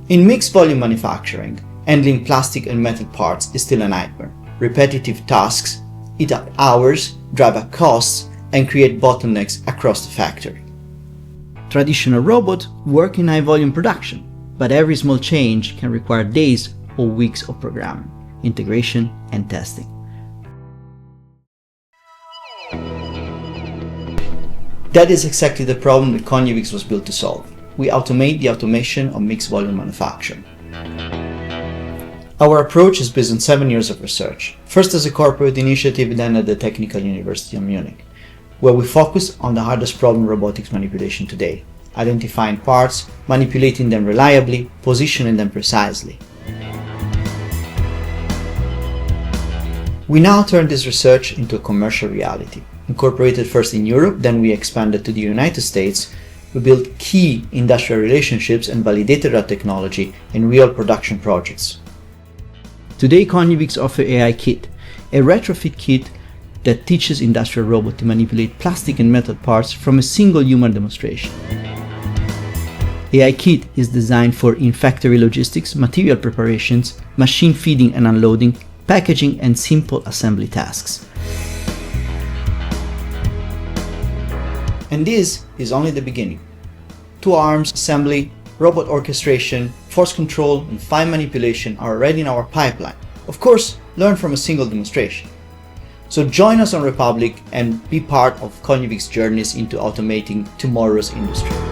In mixed volume manufacturing, handling plastic and metal parts is still a nightmare. Repetitive tasks eat up hours, drive up costs, and create bottlenecks across the factory. Traditional robots work in high volume production, but every small change can require days or weeks of programming, integration, and testing. That is exactly the problem that Cognivix was built to solve. We automate the automation of mixed volume manufacturing. Our approach is based on 7 years of research, first as a corporate initiative, then at the Technical University of Munich, where we focus on the hardest problem in robotics manipulation today: identifying parts, manipulating them reliably, positioning them precisely. We now turn this research into a commercial reality. Incorporated first in Europe, then we expanded to the United States. We built key industrial relationships and validated our technology in real production projects. Today, Cognivix offers AiKit, a retrofit kit that teaches industrial robots to manipulate plastic and metal parts from a single human demonstration. AiKit is designed for in-factory logistics, material preparations, machine feeding and unloading, packaging, and simple assembly tasks. And this is only the beginning. 2 arms assembly, robot orchestration, force control, and fine manipulation are already in our pipeline. Of course, learn from a single demonstration. So join us on Republic and be part of Cognivix journeys into automating tomorrow's industry.